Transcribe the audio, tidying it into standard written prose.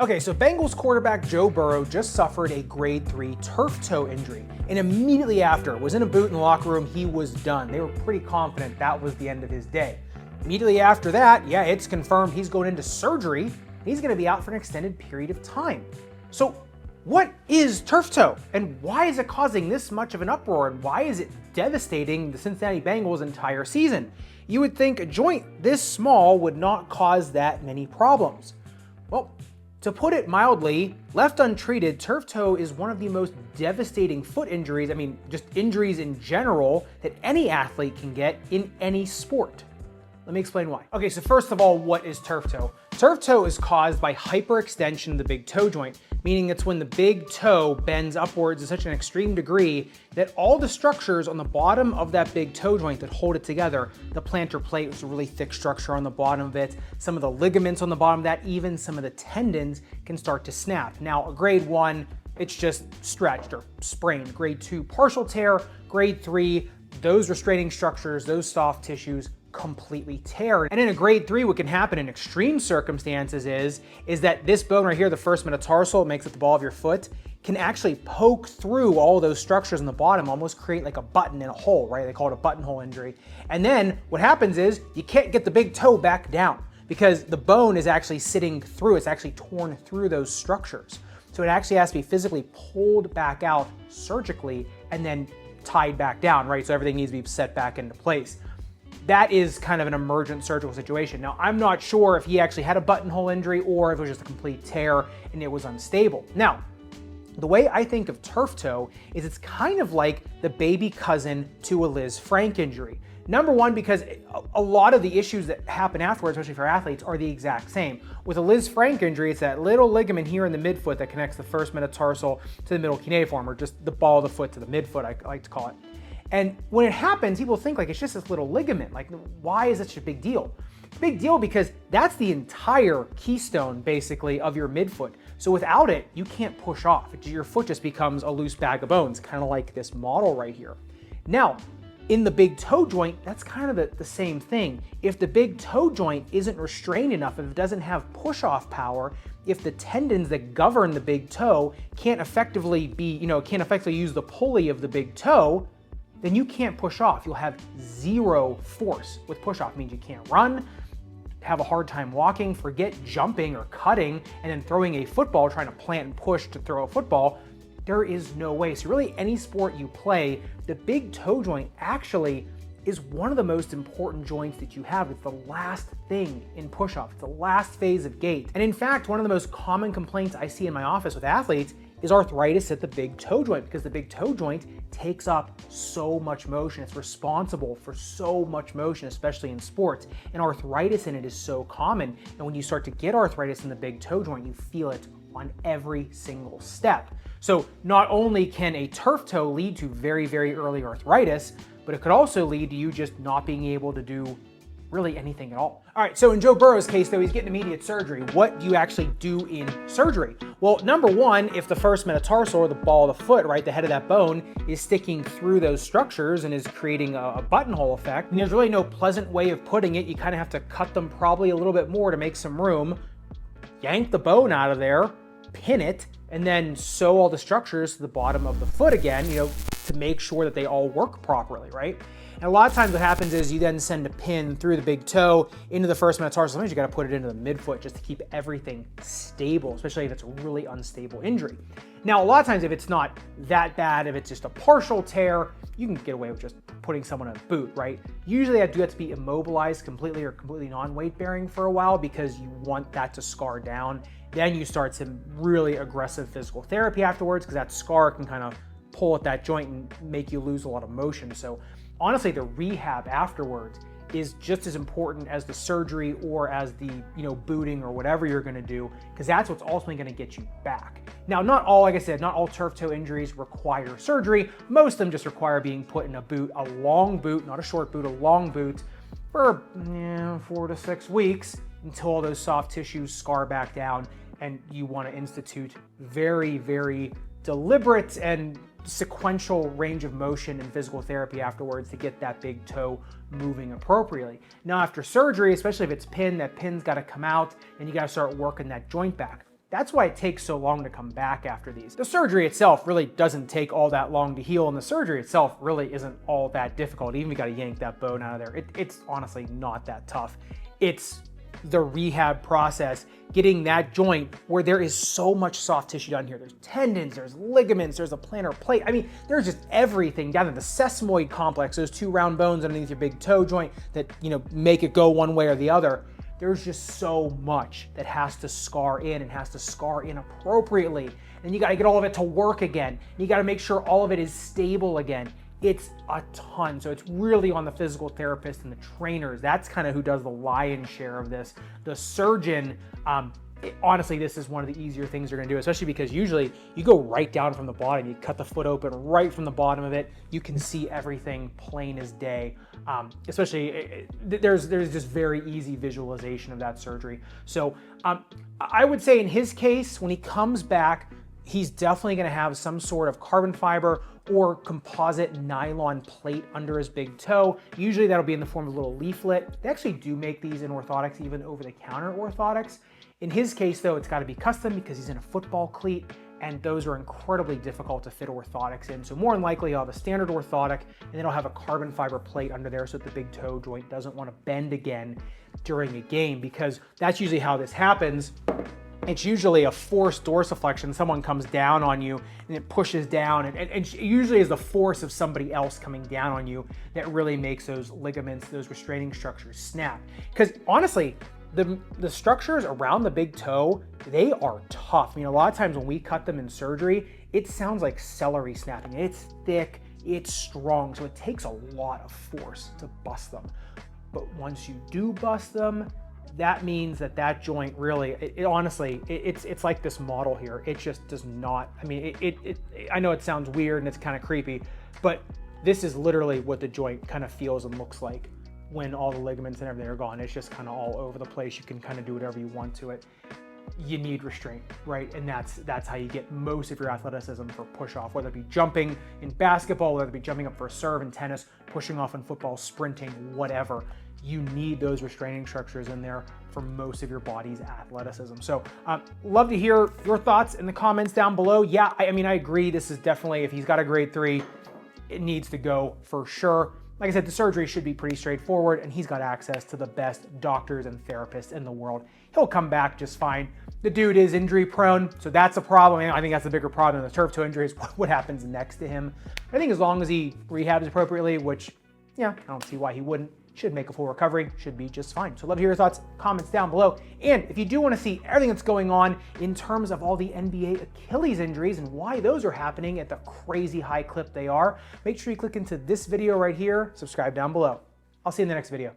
Okay, so Bengals quarterback Joe Burrow just suffered a grade 3 turf toe injury, and immediately after, was in a boot in the locker room, he was done. They were pretty confident that was the end of his day. Immediately after that, yeah, it's confirmed he's going into surgery. He's going to be out for an extended period of time. So what is turf toe, and why is it causing this much of an uproar, and why is it devastating the Cincinnati Bengals' entire season? You would think a joint this small would not cause that many problems. Well, to put it mildly, left untreated, turf toe is one of the most devastating foot injuries, just injuries in general, that any athlete can get in any sport. Let me explain why. Okay, so first of all, what is turf toe? Turf toe is caused by hyperextension of the big toe joint, meaning it's when the big toe bends upwards to such an extreme degree that all the structures on the bottom of that big toe joint that hold it together, the plantar plate, which is a really thick structure on the bottom of it, some of the ligaments on the bottom of that, even some of the tendons can start to snap. Now, a grade 1, it's just stretched or sprained. Grade 2, partial tear. Grade 3, those restraining structures, those soft tissues, completely tear. And in a grade 3, what can happen in extreme circumstances is that this bone right here, the first metatarsal, it makes up the ball of your foot, can actually poke through all those structures on the bottom, almost create like a button in a hole, right? They call it a buttonhole injury. And then what happens is you can't get the big toe back down because the bone is actually sitting through, it's actually torn through those structures. So it actually has to be physically pulled back out surgically and then tied back down, right? So everything needs to be set back into place. That is kind of an emergent surgical situation. Now, I'm not sure if he actually had a buttonhole injury or if it was just a complete tear and it was unstable. Now, the way I think of turf toe is it's kind of like the baby cousin to a Liz Frank injury. Number one, because a lot of the issues that happen afterwards, especially for athletes, are the exact same. With a Liz Frank injury, it's that little ligament here in the midfoot that connects the first metatarsal to the middle cuneiform, or just the ball of the foot to the midfoot, I like to call it. And when it happens, people think like it's just this little ligament. Like, why is it such a big deal? Big deal because that's the entire keystone, basically, of your midfoot. So without it, you can't push off. Your foot just becomes a loose bag of bones, kind of like this model right here. Now, in the big toe joint, that's kind of the same thing. If the big toe joint isn't restrained enough, if it doesn't have push-off power, if the tendons that govern the big toe can't effectively use the pulley of the big toe, then you can't push off. You'll have zero force with push off. It means you can't run, have a hard time walking, forget jumping or cutting, and then throwing a football, trying to plant and push to throw a football. There is no way. So really any sport you play, the big toe joint actually is one of the most important joints that you have. It's the last thing in push-off. It's the last phase of gait. And in fact, one of the most common complaints I see in my office with athletes is arthritis at the big toe joint, because the big toe joint takes up so much motion. It's responsible for so much motion, especially in sports. And arthritis in it is so common. And when you start to get arthritis in the big toe joint, you feel it on every single step. So not only can a turf toe lead to very, very early arthritis, but it could also lead to you just not being able to do really anything at all. All right, so in Joe Burrow's case, though, he's getting immediate surgery. What do you actually do in surgery? Well, number one, if the first metatarsal, or the ball of the foot, right, the head of that bone, is sticking through those structures and is creating a buttonhole effect, and there's really no pleasant way of putting it. You kind of have to cut them probably a little bit more to make some room, yank the bone out of there, pin it, and then sew all the structures to the bottom of the foot again, to make sure that they all work properly, right? And a lot of times what happens is you then send a pin through the big toe into the first metatarsal. Sometimes you got to put it into the midfoot just to keep everything stable, especially if it's a really unstable injury. Now, a lot of times if it's not that bad, if it's just a partial tear, you can get away with just putting someone in a boot, right? Usually I do have to be immobilized completely or completely non-weight bearing for a while because you want that to scar down. Then you start some really aggressive physical therapy afterwards because that scar can kind of pull at that joint and make you lose a lot of motion. So honestly, the rehab afterwards is just as important as the surgery or as the booting or whatever you're going to do, because that's what's ultimately going to get you back. Now, not all turf toe injuries require surgery. Most of them just require being put in a boot, a long boot, not a short boot, a long boot for 4 to 6 weeks until all those soft tissues scar back down, and you want to institute very, very deliberate and sequential range of motion and physical therapy afterwards to get that big toe moving appropriately. Now, after surgery, especially if it's pinned, that pin's got to come out and you got to start working that joint back. That's why it takes so long to come back after these. The surgery itself really doesn't take all that long to heal, and the surgery itself really isn't all that difficult. Even if you gotta yank that bone out of there, it's honestly not that tough. It's the rehab process, getting that joint where there is so much soft tissue down here. There's tendons, there's ligaments, there's a plantar plate. I mean, there's just everything down there. The sesamoid complex, those two round bones underneath your big toe joint that, make it go one way or the other. There's just so much that has to scar in and has to scar in appropriately. And you got to get all of it to work again. You got to make sure all of it is stable again. It's a ton. So it's really on the physical therapist and the trainers. That's kind of who does the lion's share of this. The surgeon, honestly, this is one of the easier things you're gonna do, especially because usually you go right down from the bottom. You cut the foot open right from the bottom of it. You can see everything plain as day. Especially, there's just very easy visualization of that surgery. So I would say in his case, when he comes back, he's definitely gonna have some sort of carbon fiber or composite nylon plate under his big toe. Usually that'll be in the form of a little leaflet. They actually do make these in orthotics, even over-the-counter orthotics. In his case though, it's gotta be custom because he's in a football cleat, and those are incredibly difficult to fit orthotics in. So more than likely he'll have a standard orthotic, and then he'll have a carbon fiber plate under there so that the big toe joint doesn't wanna bend again during a game, because that's usually how this happens. It's usually a forced dorsiflexion. Someone comes down on you and it pushes down, and it usually is the force of somebody else coming down on you that really makes those ligaments, those restraining structures snap. Because honestly, the structures around the big toe, they are tough. A lot of times when we cut them in surgery, it sounds like celery snapping. It's thick, it's strong, so it takes a lot of force to bust them. But once you do bust them, that means that joint really, honestly, it's like this model here. It just does not, I know it sounds weird and it's kind of creepy, but this is literally what the joint kind of feels and looks like when all the ligaments and everything are gone. It's just kind of all over the place. You can kind of do whatever you want to it. You need restraint, right? And that's how you get most of your athleticism for push off, whether it be jumping in basketball, whether it be jumping up for a serve in tennis, pushing off in football, sprinting, whatever. You need those restraining structures in there for most of your body's athleticism. So love to hear your thoughts in the comments down below. Yeah, I agree. This is definitely, if he's got a grade 3, it needs to go for sure. Like I said, the surgery should be pretty straightforward, and he's got access to the best doctors and therapists in the world. He'll come back just fine. The dude is injury prone, so that's a problem. I think that's the bigger problem than the turf toe injury is what happens next to him. I think as long as he rehabs appropriately, which, yeah, I don't see why he wouldn't, should make a full recovery, should be just fine. So love to hear your thoughts, comments down below. And if you do want to see everything that's going on in terms of all the NBA Achilles injuries and why those are happening at the crazy high clip they are, make sure you click into this video right here, subscribe down below. I'll see you in the next video.